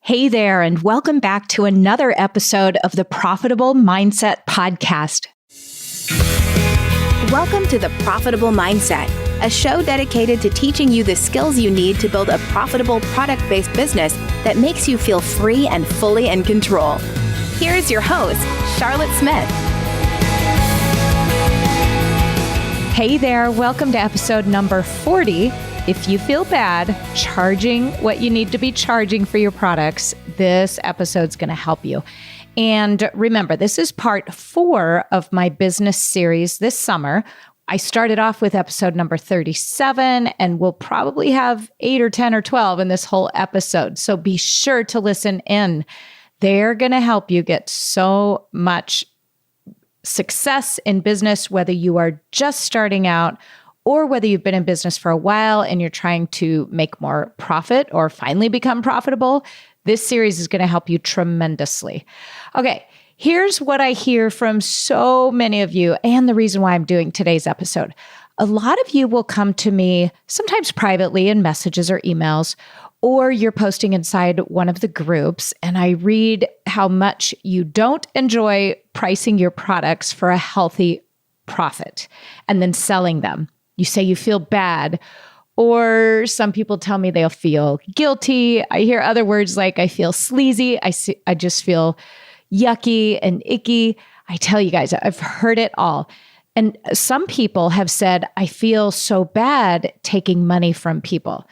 Hey there, and welcome back to another episode of the Profitable Mindset Podcast. Welcome to the Profitable Mindset, a show dedicated to teaching you the skills you need to build a profitable product-based business that makes you feel free and fully in control. Here is your host, Charlotte Smith. Hey there, welcome to episode number 40. If you feel bad charging what you need to be charging for your products, this episode's going to help you. And remember, this is part 4 of my business series this summer. I started off with episode number 37, and we'll probably have 8 or 10 or 12 in this whole episode. So be sure to listen in. They're going to help you get so much success in business, whether you are just starting out or whether you've been in business for a while and you're trying to make more profit or finally become profitable. This series is going to help you tremendously. Okay, here's what I hear from so many of you and the reason why I'm doing today's episode. A lot of you will come to me sometimes privately in messages or emails, or you're posting inside one of the groups, and I read how much you don't enjoy pricing your products for a healthy profit and then selling them. You say you feel bad, or some people tell me they'll feel guilty. I hear other words like I feel sleazy. I just feel yucky and icky. I tell you guys, I've heard it all. And some people have said, I feel so bad taking money from people,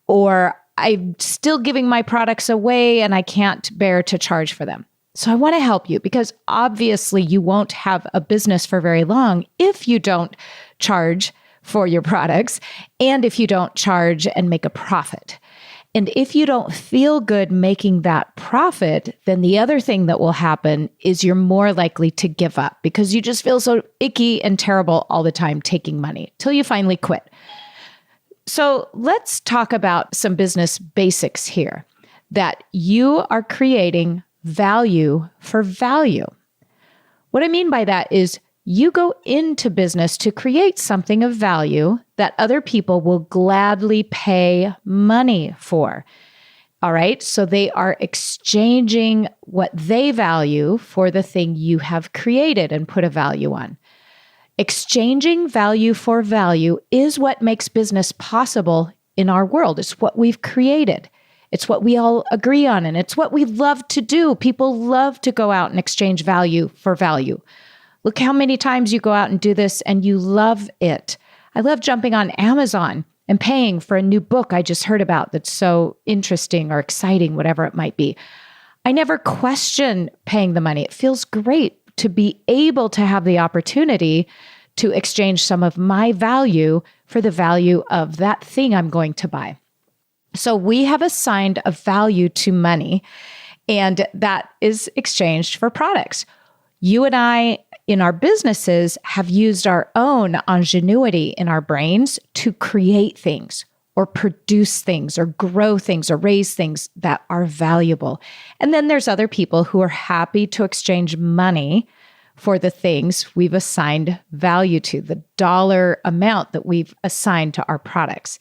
or I'm still giving my products away and I can't bear to charge for them. So I want to help you because obviously you won't have a business for very long if you don't charge for your products, and if you don't charge and make a profit. And if you don't feel good making that profit, then the other thing that will happen is you're more likely to give up because you just feel so icky and terrible all the time taking money till you finally quit. So let's talk about some business basics here, that you are creating value for value. What I mean by that is you go into business to create something of value that other people will gladly pay money for. All right. So they are exchanging what they value for the thing you have created and put a value on. Exchanging value for value is what makes business possible in our world. It's what we've created. It's what we all agree on, and it's what we love to do. People love to go out and exchange value for value. Look how many times you go out and do this and you love it. I love jumping on Amazon and paying for a new book I just heard about that's so interesting or exciting, whatever it might be. I never question paying the money. It feels great to be able to have the opportunity to exchange some of my value for the value of that thing I'm going to buy. So we have assigned a value to money, and that is exchanged for products. You and I, in our businesses, have used our own ingenuity in our brains to create things or produce things or grow things or raise things that are valuable. And then there's other people who are happy to exchange money for the things we've assigned value to, the dollar amount that we've assigned to our products.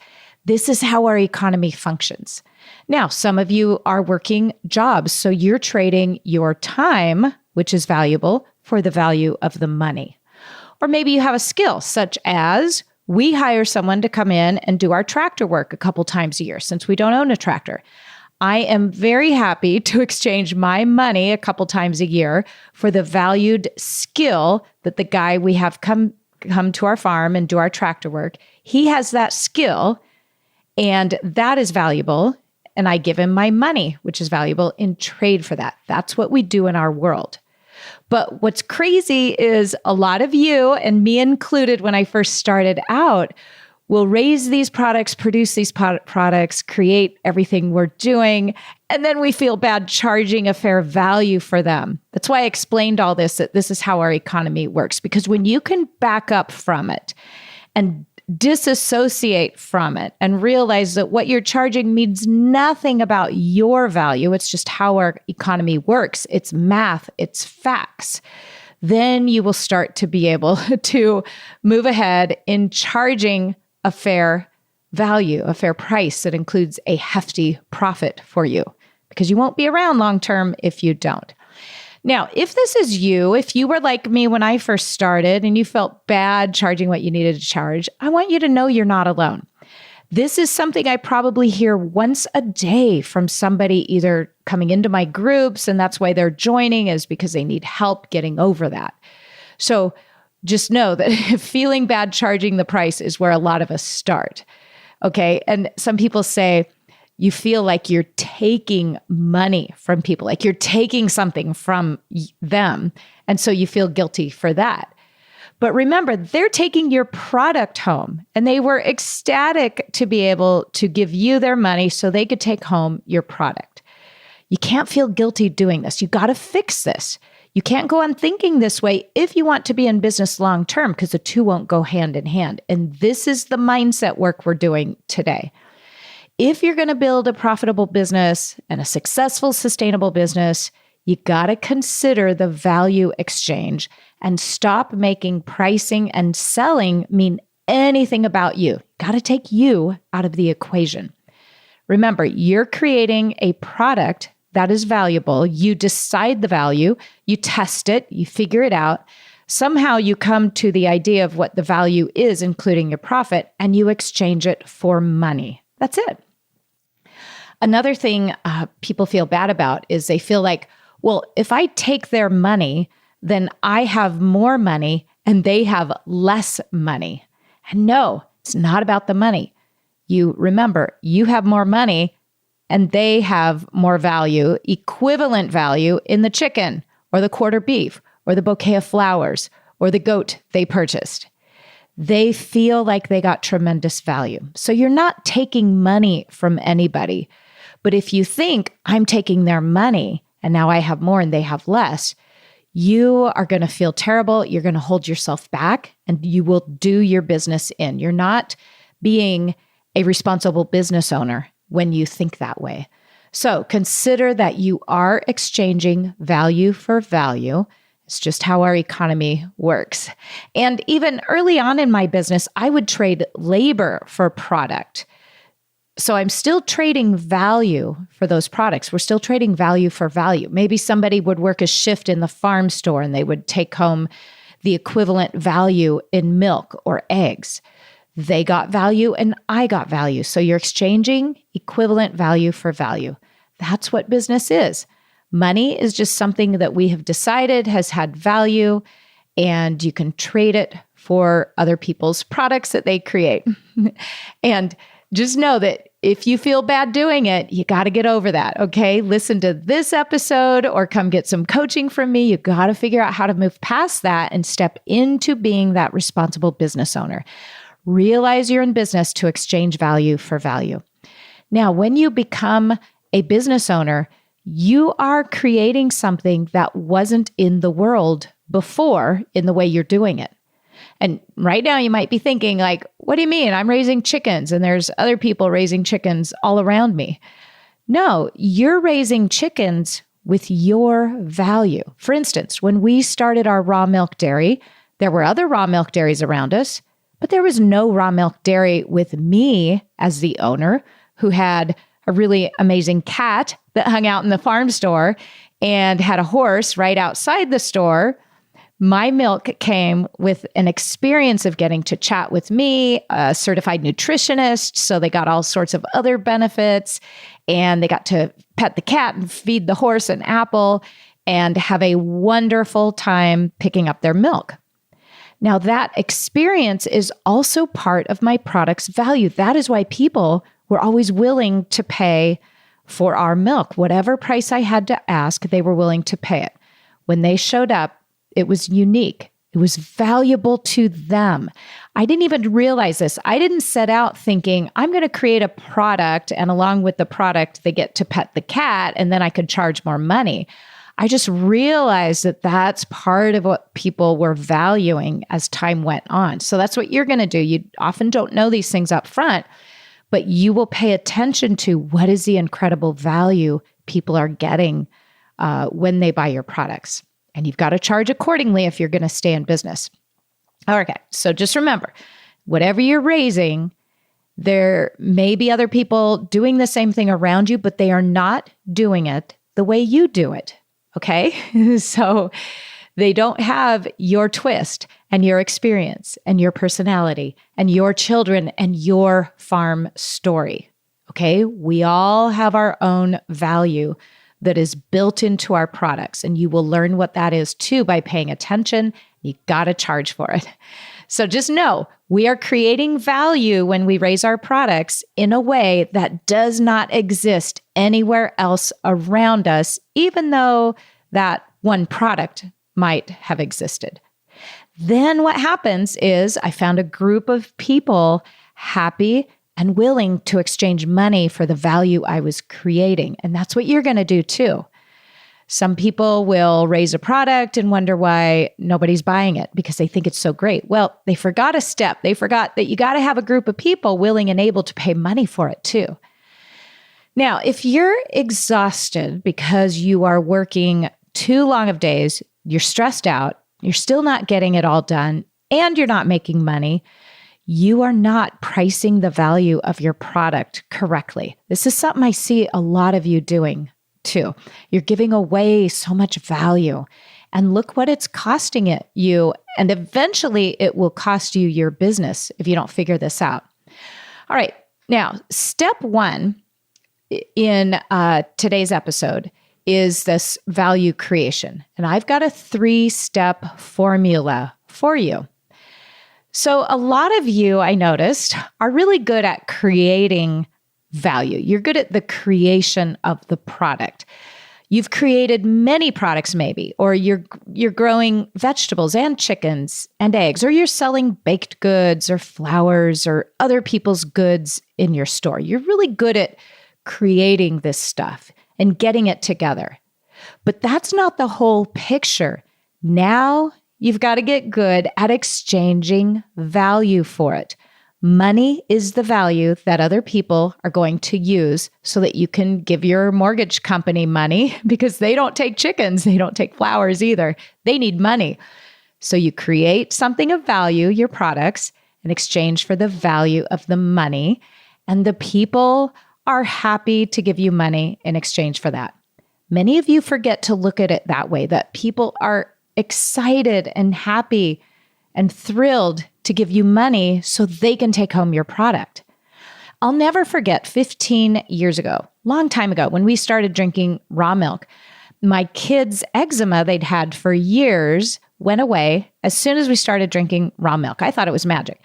This is how our economy functions. Now, some of you are working jobs, so you're trading your time, which is valuable, for the value of the money. Or maybe you have a skill, such as we hire someone to come in and do our tractor work a couple times a year since we don't own a tractor. I am very happy to exchange my money a couple times a year for the valued skill that the guy we have come to our farm and do our tractor work. He has that skill, and that is valuable. And I give him my money, which is valuable in trade for that. That's what we do in our world. But what's crazy is a lot of you, and me included when I first started out, will raise these products, produce these products, create everything we're doing, and then we feel bad charging a fair value for them. That's why I explained all this, that this is how our economy works. Because when you can back up from it and disassociate from it and realize that what you're charging means nothing about your value, it's just how our economy works, it's math, it's facts, then you will start to be able to move ahead in charging a fair value, a fair price that includes a hefty profit for you. because you won't be around long-term if you don't. Now, if this is you, if you were like me when I first started and you felt bad charging what you needed to charge, I want you to know you're not alone. This is something I probably hear once a day from somebody either coming into my groups, and that's why they're joining, is because they need help getting over that. So just know that feeling bad charging the price is where a lot of us start. Okay. And some people say you feel like you're taking money from people, like you're taking something from them. And so you feel guilty for that. But remember, they're taking your product home and they were ecstatic to be able to give you their money so they could take home your product. You can't feel guilty doing this. You got to fix this. You can't go on thinking this way if you want to be in business long term, because the two won't go hand in hand. And this is the mindset work we're doing today. If you're going to build a profitable business and a successful, sustainable business, you got to consider the value exchange and stop making pricing and selling mean anything about you. Got to take you out of the equation. Remember, you're creating a product that is valuable. You decide the value, you test it, you figure it out. Somehow you come to the idea of what the value is, including your profit, and you exchange it for money. That's it. Another thing people feel bad about is they feel like, well, if I take their money, then I have more money and they have less money. And no, it's not about the money. You remember, you have more money and they have more value, equivalent value in the chicken or the quarter beef or the bouquet of flowers or the goat they purchased. They feel like they got tremendous value. So you're not taking money from anybody. But if you think I'm taking their money and now I have more and they have less, you are going to feel terrible. You're going to hold yourself back and you will do your business in. You're not being a responsible business owner when you think that way. So consider that you are exchanging value for value. It's just how our economy works. And even early on in my business, I would trade labor for product. So I'm still trading value for those products. We're still trading value for value. Maybe somebody would work a shift in the farm store and they would take home the equivalent value in milk or eggs. They got value and I got value. So you're exchanging equivalent value for value. That's what business is. Money is just something that we have decided has had value, and you can trade it for other people's products that they create. And just know that if you feel bad doing it, you got to get over that, okay? Listen to this episode or come get some coaching from me. You got to figure out how to move past that and step into being that responsible business owner. Realize you're in business to exchange value for value. Now, when you become a business owner, you are creating something that wasn't in the world before in the way you're doing it. And right now you might be thinking like, what do you mean? I'm raising chickens and there's other people raising chickens all around me. No, you're raising chickens with your value. For instance, when we started our raw milk dairy, there were other raw milk dairies around us, but there was no raw milk dairy with me as the owner who had a really amazing cat that hung out in the farm store and had a horse right outside the store. My milk came with an experience of getting to chat with me, a certified nutritionist. So they got all sorts of other benefits, and they got to pet the cat and feed the horse an apple and have a wonderful time picking up their milk. Now that experience is also part of my product's value. That is why people were always willing to pay for our milk. Whatever price I had to ask, they were willing to pay it. When they showed up, it was unique. It was valuable to them. I didn't even realize this. I didn't set out thinking, I'm going to create a product, and along with the product, they get to pet the cat, and then I could charge more money. I just realized that that's part of what people were valuing as time went on. So that's what you're going to do. You often don't know these things up front, but you will pay attention to what is the incredible value people are getting when they buy your products. And you've got to charge accordingly if you're going to stay in business. Okay, so just remember, whatever you're raising, There may be other people doing the same thing around you, but they are not doing it the way you do it. Okay? So they don't have your twist and your experience and your personality and your children and your farm story. Okay? We all have our own value that is built into our products, and you will learn what that is too by paying attention. You got to charge for it. So just know we are creating value when we raise our products in a way that does not exist anywhere else around us, even though that one product might have existed. Then what happens is I found a group of people happy and willing to exchange money for the value I was creating. And that's what you're going to do too. Some people will raise a product and wonder why nobody's buying it because they think it's so great. Well, they forgot a step. They forgot that you got to have a group of people willing and able to pay money for it too. Now, if you're exhausted because you are working too long of days, you're stressed out, you're still not getting it all done, and you're not making money, you are not pricing the value of your product correctly. This is something I see a lot of you doing too. You're giving away so much value, and look what it's costing you. And eventually it will cost you your business if you don't figure this out. All right. Now, step one in today's episode is this value creation. And I've got a 3-step formula for you. So a lot of you, I noticed, are really good at creating value. You're good at the creation of the product. You've created many products maybe, or you're growing vegetables and chickens and eggs, or you're selling baked goods or flowers or other people's goods in your store. You're really good at creating this stuff and getting it together. But that's not the whole picture. Now you've got to get good at exchanging value for it. Money is the value that other people are going to use so that you can give your mortgage company money because they don't take chickens. They don't take flowers either. They need money. So you create something of value, your products, in exchange for the value of the money. And the people are happy to give you money in exchange for that. Many of you forget to look at it that way, that people are excited and happy and thrilled to give you money so they can take home your product. I'll never forget 15 years ago, long time ago, when we started drinking raw milk, my kids' eczema they'd had for years went away as soon as we started drinking raw milk. I thought it was magic.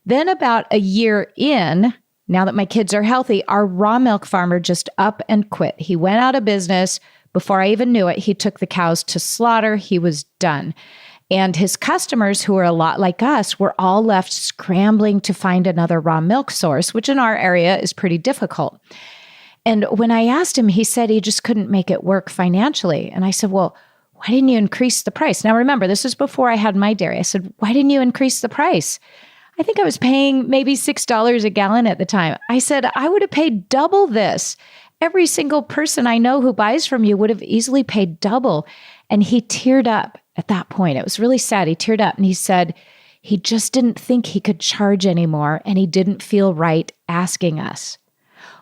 Then about a year in, now that my kids are healthy, our raw milk farmer just up and quit. He went out of business. Before I even knew it, he took the cows to slaughter. He was done. And his customers, who are a lot like us, were all left scrambling to find another raw milk source, which in our area is pretty difficult. And when I asked him, he said he just couldn't make it work financially. And I said, well, why didn't you increase the price? Now, remember, this was before I had my dairy. I said, why didn't you increase the price? I think I was paying maybe $6 a gallon at the time. I said, I would have paid double this. Every single person I know who buys from you would have easily paid double. And he teared up at that point. It was really sad. He teared up and he said he just didn't think he could charge anymore and he didn't feel right asking us.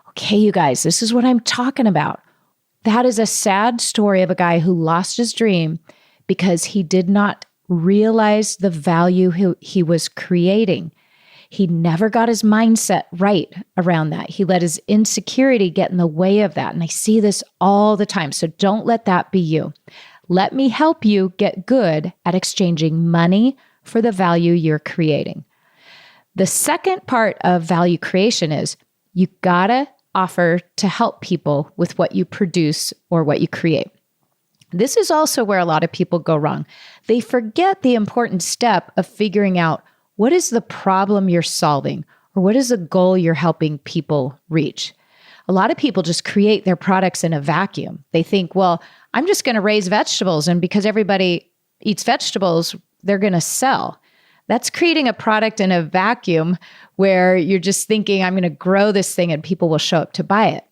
Okay, you guys, this is what I'm talking about. That is a sad story of a guy who lost his dream because he did not realize the value he was creating. He never got his mindset right around that. He let his insecurity get in the way of that. And I see this all the time. So don't let that be you. Let me help you get good at exchanging money for the value you're creating. The second part of value creation is you gotta offer to help people with what you produce or what you create. This is also where a lot of people go wrong. They forget the important step of figuring out what is the problem you're solving or what is the goal you're helping people reach. A lot of people just create their products in a vacuum. They think, well, I'm just going to raise vegetables, and because everybody eats vegetables, they're going to sell. That's creating a product in a vacuum where you're just thinking, I'm going to grow this thing and people will show up to buy it.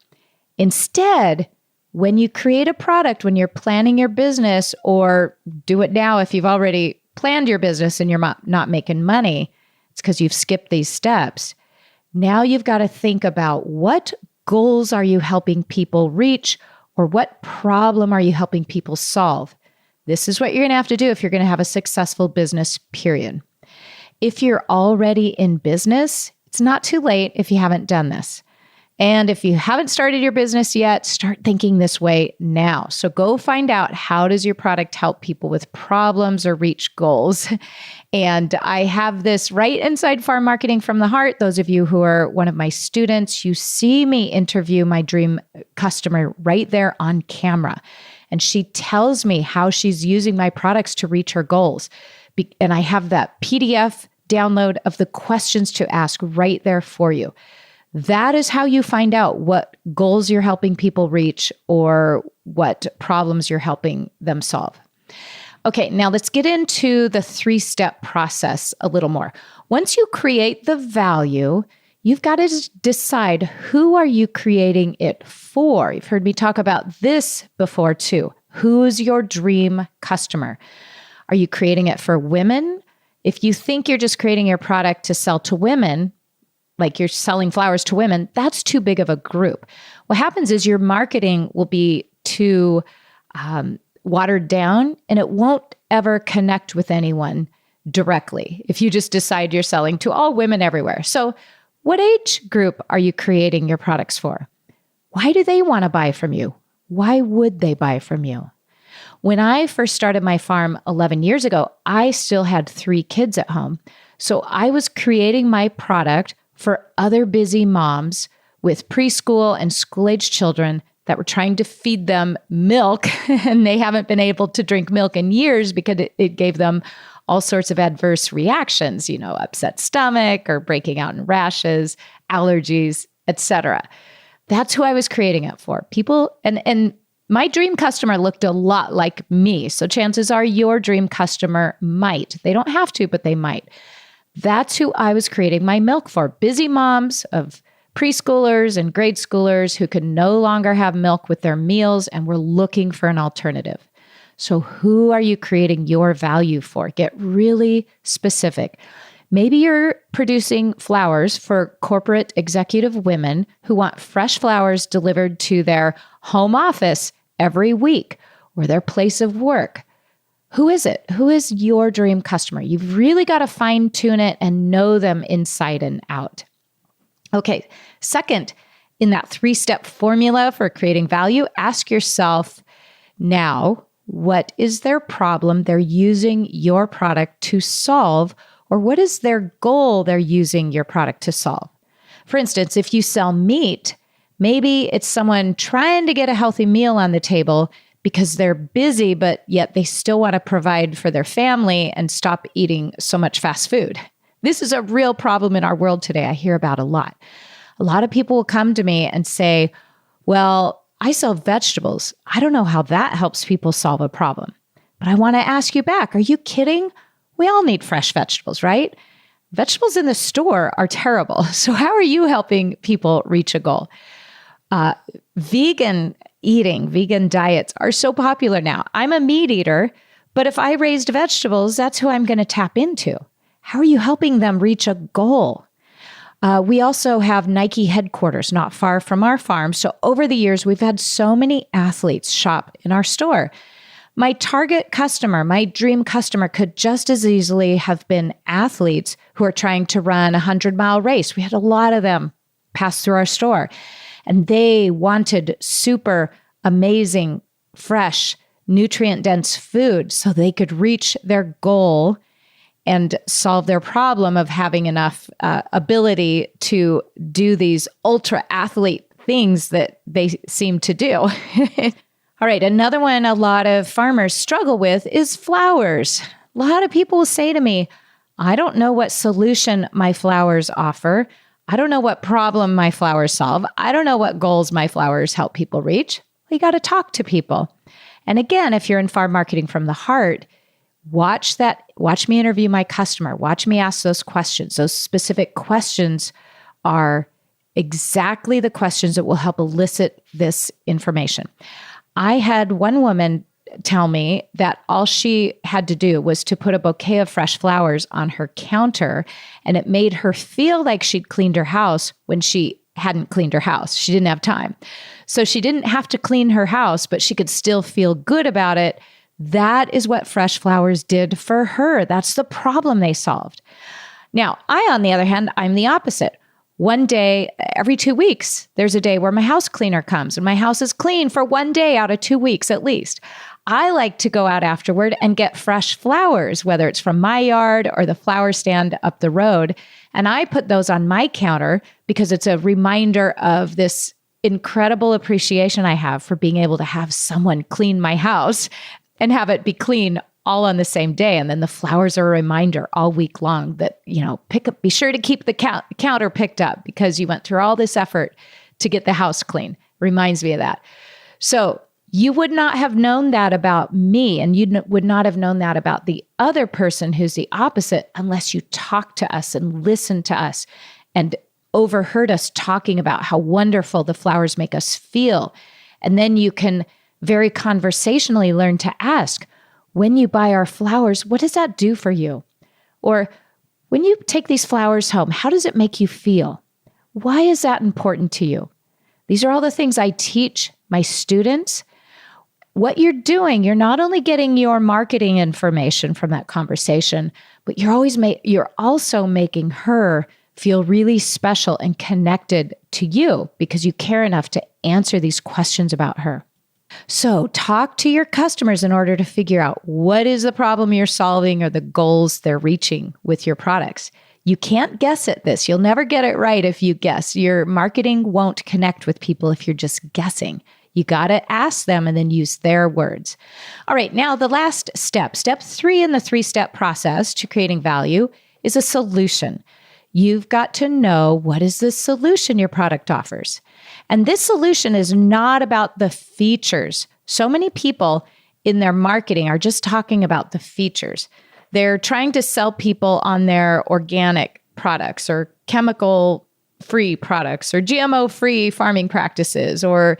Instead, when you create a product, when you're planning your business, or do it now if you've already planned your business and you're not making money, it's because you've skipped these steps. Now you've got to think about what goals are you helping people reach, or what problem are you helping people solve? This is what you're going to have to do if you're going to have a successful business, period. If you're already in business, it's not too late if you haven't done this. And if you haven't started your business yet, start thinking this way now. So go find out, how does your product help people with problems or reach goals? And I have this right inside Farm Marketing from the Heart. Those of you who are one of my students, you see me interview my dream customer right there on camera. And she tells me how she's using my products to reach her goals. And I have that PDF download of the questions to ask right there for you. That is how you find out what goals you're helping people reach or what problems you're helping them solve. Okay, now let's get into the 3-step process a little more. Once you create the value, you've got to decide, who are you creating it for? You've heard me talk about this before too. Who's your dream customer? Are you creating it for women? If you think you're just creating your product to sell to women, like you're selling flowers to women, that's too big of a group. What happens is your marketing will be too watered down, and it won't ever connect with anyone directly if you just decide you're selling to all women everywhere. So what age group are you creating your products for? Why do they want to buy from you? Why would they buy from you? When I first started my farm 11 years ago, I still had 3 kids at home. So I was creating my product for other busy moms with preschool and school-age children that were trying to feed them milk, and they haven't been able to drink milk in years because it gave them all sorts of adverse reactions, upset stomach or breaking out in rashes, allergies, etc. That's who I was creating it for. People, and my dream customer looked a lot like me. So chances are your dream customer might. They don't have to, but they might. That's who I was creating my milk for. Busy moms of preschoolers and grade schoolers who could no longer have milk with their meals and were looking for an alternative. So who are you creating your value for? Get really specific. Maybe you're producing flowers for corporate executive women who want fresh flowers delivered to their home office every week or their place of work. Who is it? Who is your dream customer? You've really got to fine tune it and know them inside and out. Okay, second, in that 3-step formula for creating value, ask yourself now, what is their problem they're using your product to solve, or what is their goal they're using your product to solve? For instance, if you sell meat, maybe it's someone trying to get a healthy meal on the table because they're busy, but yet they still want to provide for their family and stop eating so much fast food. This is a real problem in our world today. I hear about a lot. A lot of people will come to me and say, well, I sell vegetables. I don't know how that helps people solve a problem. But I want to ask you back, are you kidding? We all need fresh vegetables, right? Vegetables in the store are terrible. So how are you helping people reach a goal? Vegan diets are so popular now. I'm a meat eater, but if I raised vegetables, that's who I'm going to tap into. How are you helping them reach a goal? We also have Nike headquarters not far from our farm. So over the years, we've had so many athletes shop in our store. My target customer, my dream customer, could just as easily have been athletes who are trying to run a 100-mile race. We had a lot of them pass through our store, and they wanted super amazing, fresh, nutrient-dense food so they could reach their goal and solve their problem of having enough ability to do these ultra athlete things that they seem to do. All right, another one a lot of farmers struggle with is flowers. A lot of people will say to me, I don't know what solution my flowers offer. I don't know what problem my flowers solve. I don't know what goals my flowers help people reach. Well, you got to talk to people. And again, if you're in farm marketing from the heart, watch me interview my customer. Watch me ask those questions. Those specific questions are exactly the questions that will help elicit this information. I had one woman tell me that all she had to do was to put a bouquet of fresh flowers on her counter, and it made her feel like she'd cleaned her house when she hadn't cleaned her house. She didn't have time. So she didn't have to clean her house, but she could still feel good about it. That is what fresh flowers did for her. That's the problem they solved. Now, I, on the other hand, I'm the opposite. One day, every 2 weeks, there's a day where my house cleaner comes and my house is clean for 1 day out of 2 weeks at least. I like to go out afterward and get fresh flowers, whether it's from my yard or the flower stand up the road. And I put those on my counter because it's a reminder of this incredible appreciation I have for being able to have someone clean my house and have it be clean all on the same day. And then the flowers are a reminder all week long that, be sure to keep the counter picked up because you went through all this effort to get the house clean. Reminds me of that. So you would not have known that about me, and you would not have known that about the other person who's the opposite unless you talked to us and listened to us and overheard us talking about how wonderful the flowers make us feel. And then you can very conversationally learn to ask, when you buy our flowers, what does that do for you? Or when you take these flowers home, how does it make you feel? Why is that important to you? These are all the things I teach my students. What you're doing, you're not only getting your marketing information from that conversation, but you're also making her feel really special and connected to you because you care enough to answer these questions about her. So talk to your customers in order to figure out what is the problem you're solving or the goals they're reaching with your products. You can't guess at this. You'll never get it right if you guess. Your marketing won't connect with people if you're just guessing. You got to ask them and then use their words. All right, now the last step 3 in the 3-step process to creating value is a solution. You've got to know what is the solution your product offers. And this solution is not about the features. So many people in their marketing are just talking about the features. They're trying to sell people on their organic products or chemical-free products or GMO-free farming practices, or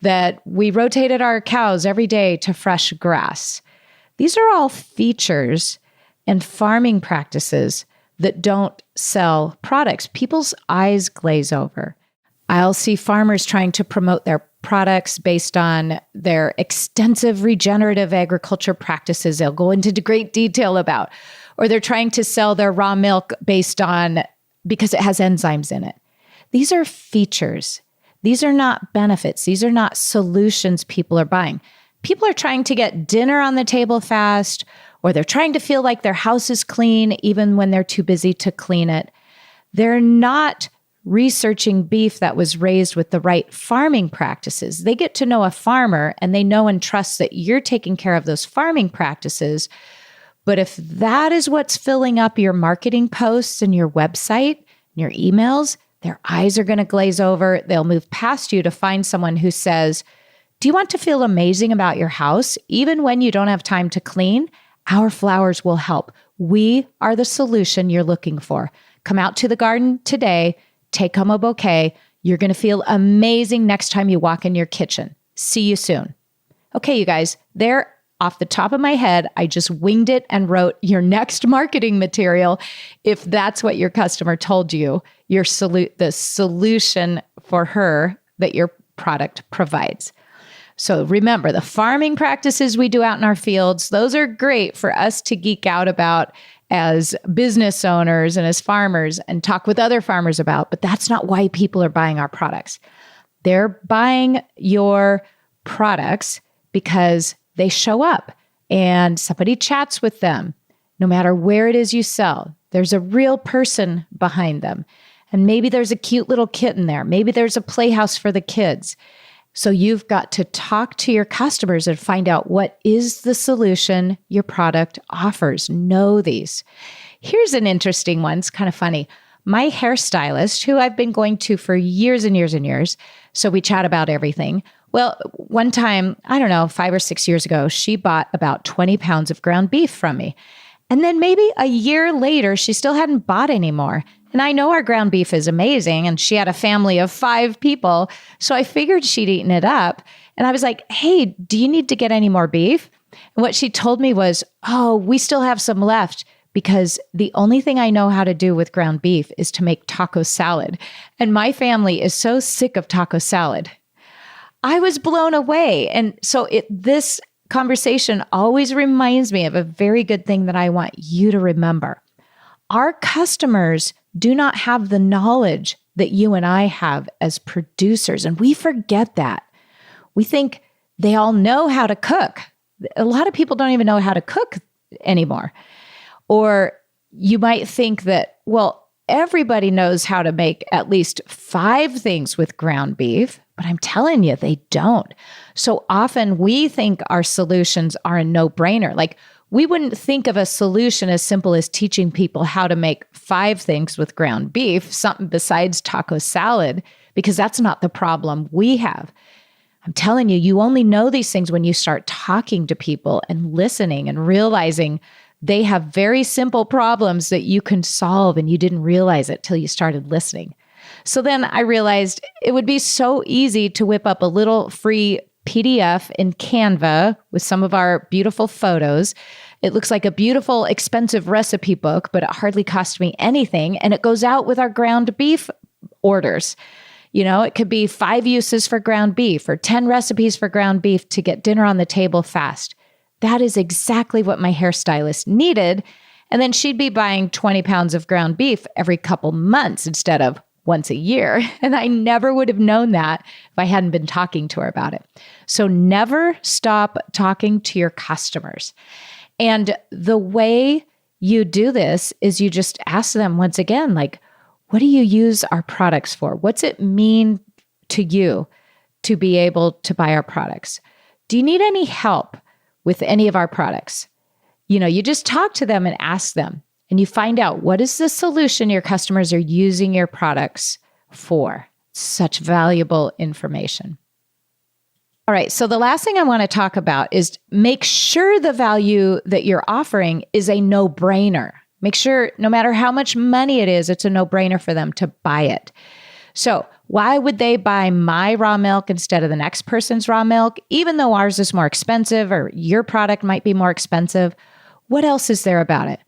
that we rotated our cows every day to fresh grass. These are all features and farming practices that don't sell products. People's eyes glaze over. I'll see farmers trying to promote their products based on their extensive regenerative agriculture practices they'll go into great detail about, or they're trying to sell their raw milk because it has enzymes in it. These are features. These are not benefits. These are not solutions people are buying. People are trying to get dinner on the table fast, or they're trying to feel like their house is clean even when they're too busy to clean it. They're not researching beef that was raised with the right farming practices. They get to know a farmer and they know and trust that you're taking care of those farming practices. But if that is what's filling up your marketing posts and your website, your emails, their eyes are going to glaze over. They'll move past you to find someone who says, do you want to feel amazing about your house even when you don't have time to clean? Our flowers will help. We are the solution you're looking for. Come out to the garden today, take home a bouquet. You're going to feel amazing next time you walk in your kitchen. See you soon. Okay, you guys, there off the top of my head, I just winged it and wrote your next marketing material. If that's what your customer told you, the solution for her that your product provides. So remember, the farming practices we do out in our fields, those are great for us to geek out about as business owners and as farmers and talk with other farmers about, but that's not why people are buying our products. They're buying your products because they show up and somebody chats with them. No matter where it is you sell, there's a real person behind them. And maybe there's a cute little kitten there. Maybe there's a playhouse for the kids. So you've got to talk to your customers and find out what is the solution your product offers. Know these. Here's an interesting one. It's kind of funny. My hairstylist, who I've been going to for years and years and years, so we chat about everything. Well, one time, 5 or 6 years ago, she bought about 20 pounds of ground beef from me. And then maybe a year later, she still hadn't bought any more. And I know our ground beef is amazing, and she had a family of 5 people, so I figured she'd eaten it up. And I was like, hey, do you need to get any more beef? And what she told me was, oh, we still have some left because the only thing I know how to do with ground beef is to make taco salad. And my family is so sick of taco salad. I was blown away. And so this conversation always reminds me of a very good thing that I want you to remember. Our customers do not have the knowledge that you and I have as producers. And we forget that. We think they all know how to cook. A lot of people don't even know how to cook anymore. Or you might think that, well, everybody knows how to make at least 5 things with ground beef, but I'm telling you, they don't. So often we think our solutions are a no-brainer. Like we wouldn't think of a solution as simple as teaching people how to make 5 things with ground beef, something besides taco salad, because that's not the problem we have. I'm telling you, you only know these things when you start talking to people and listening and realizing they have very simple problems that you can solve and you didn't realize it till you started listening. So then I realized it would be so easy to whip up a little free PDF in Canva with some of our beautiful photos. It looks like a beautiful, expensive recipe book, but it hardly cost me anything. And it goes out with our ground beef orders. You know, it could be 5 uses for ground beef or 10 recipes for ground beef to get dinner on the table fast. That is exactly what my hairstylist needed. And then she'd be buying 20 pounds of ground beef every couple months instead of once a year. And I never would have known that if I hadn't been talking to her about it. So never stop talking to your customers. And the way you do this is you just ask them once again, like, what do you use our products for? What's it mean to you to be able to buy our products? Do you need any help with any of our products? You know, you just talk to them and ask them, and you find out what is the solution your customers are using your products for. Such valuable information. All right, so the last thing I want to talk about is make sure the value that you're offering is a no-brainer. Make sure no matter how much money it is, it's a no-brainer for them to buy it. So why would they buy my raw milk instead of the next person's raw milk, even though ours is more expensive or your product might be more expensive? What else is there about it?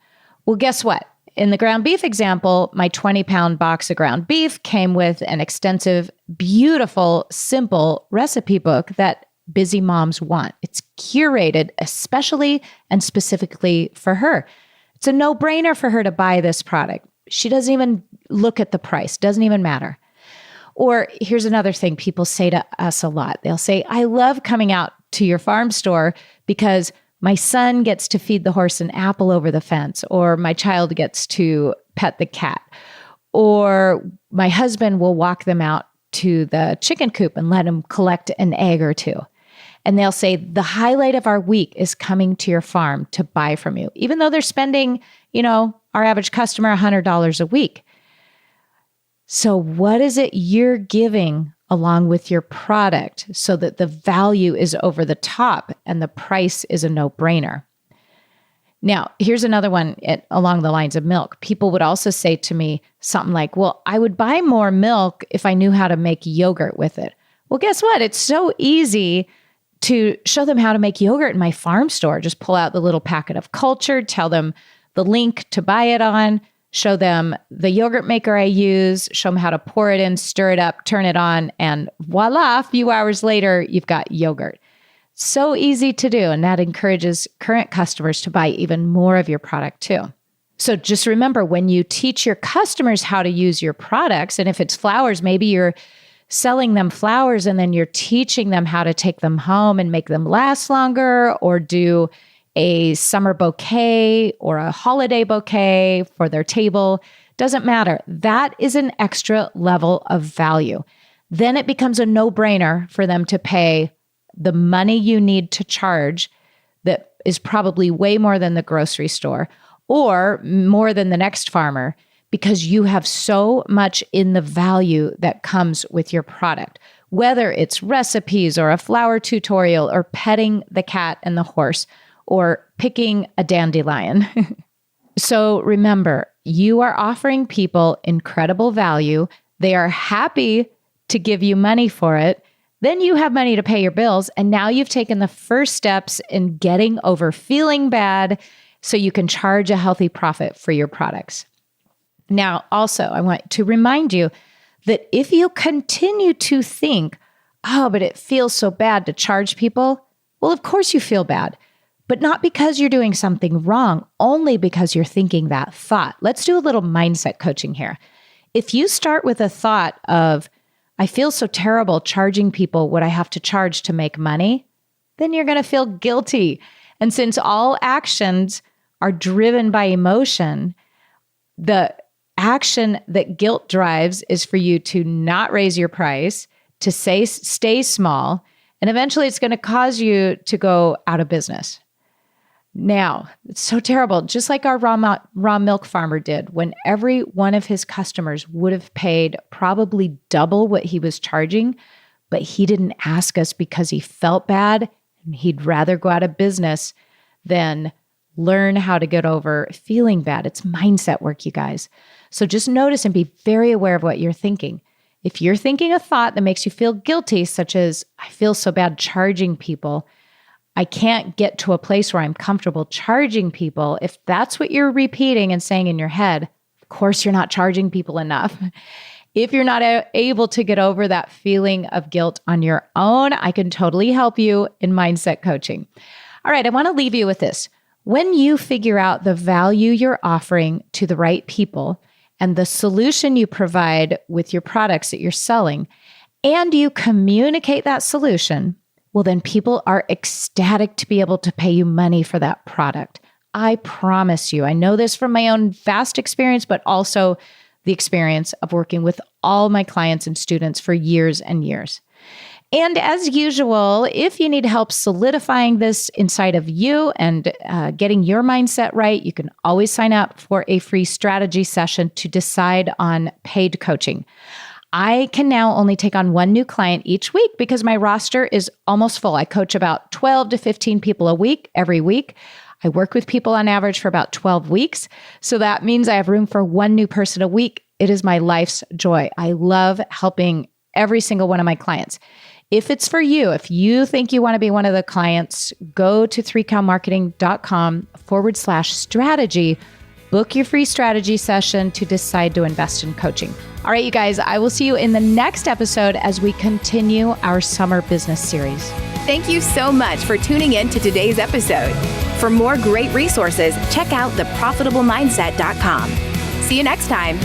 Well, guess what? In the ground beef example, my 20-pound box of ground beef came with an extensive, beautiful, simple recipe book that busy moms want. It's curated especially and specifically for her. It's a no-brainer for her to buy this product. She doesn't even look at the price, doesn't even matter. Or here's another thing people say to us a lot. They'll say, I love coming out to your farm store because my son gets to feed the horse an apple over the fence, or my child gets to pet the cat, or my husband will walk them out to the chicken coop and let them collect an egg or two. And they'll say, the highlight of our week is coming to your farm to buy from you, even though they're spending, our average customer $100 a week. So what is it you're giving along with your product so that the value is over the top and the price is a no-brainer? Now, here's another one along the lines of milk. People would also say to me something like, well, I would buy more milk if I knew how to make yogurt with it. Well, guess what? It's so easy to show them how to make yogurt in my farm store. Just pull out the little packet of culture, tell them the link to buy it on, show them the yogurt maker I use, show them how to pour it in, stir it up, turn it on, and voila, a few hours later, you've got yogurt. So easy to do, and that encourages current customers to buy even more of your product too. So just remember, when you teach your customers how to use your products, and if it's flowers, maybe you're selling them flowers and then you're teaching them how to take them home and make them last longer, or do a summer bouquet or a holiday bouquet for their table. Doesn't matter. That is an extra level of value. Then it becomes a no-brainer for them to pay the money you need to charge that is probably way more than the grocery store or more than the next farmer, because you have so much in the value that comes with your product, whether it's recipes or a flower tutorial or petting the cat and the horse or picking a dandelion. So remember, you are offering people incredible value. They are happy to give you money for it. Then you have money to pay your bills. And now you've taken the first steps in getting over feeling bad so you can charge a healthy profit for your products. Now, also, I want to remind you that if you continue to think, oh, but it feels so bad to charge people, well, of course you feel bad, but not because you're doing something wrong, only because you're thinking that thought. Let's do a little mindset coaching here. If you start with a thought of, I feel so terrible charging people what I have to charge to make money, then you're going to feel guilty. And since all actions are driven by emotion, the action that guilt drives is for you to not raise your price, to stay small, and eventually it's going to cause you to go out of business. Now, it's so terrible. Just like our raw milk farmer did, when every one of his customers would have paid probably double what he was charging, but he didn't ask us because he felt bad and he'd rather go out of business than learn how to get over feeling bad. It's mindset work, you guys. So just notice and be very aware of what you're thinking. If you're thinking a thought that makes you feel guilty, such as, I feel so bad charging people, I can't get to a place where I'm comfortable charging people. If that's what you're repeating and saying in your head, of course you're not charging people enough. If you're not able to get over that feeling of guilt on your own, I can totally help you in mindset coaching. All right, I want to leave you with this. When you figure out the value you're offering to the right people and the solution you provide with your products that you're selling, and you communicate that solution, well, then people are ecstatic to be able to pay you money for that product. I promise you. I know this from my own vast experience, but also the experience of working with all my clients and students for years and years. And as usual, if you need help solidifying this inside of you and getting your mindset right, you can always sign up for a free strategy session to decide on paid coaching. I can now only take on one new client each week because my roster is almost full. I coach about 12 to 15 people a week, every week. I work with people on average for about 12 weeks. So that means I have room for one new person a week. It is my life's joy. I love helping every single one of my clients. If it's for you, if you think you want to be one of the clients, go to 3cowmarketing.com/strategy. Book your free strategy session to decide to invest in coaching. All right, you guys, I will see you in the next episode as we continue our summer business series. Thank you so much for tuning in to today's episode. For more great resources, check out theprofitablemindset.com. See you next time.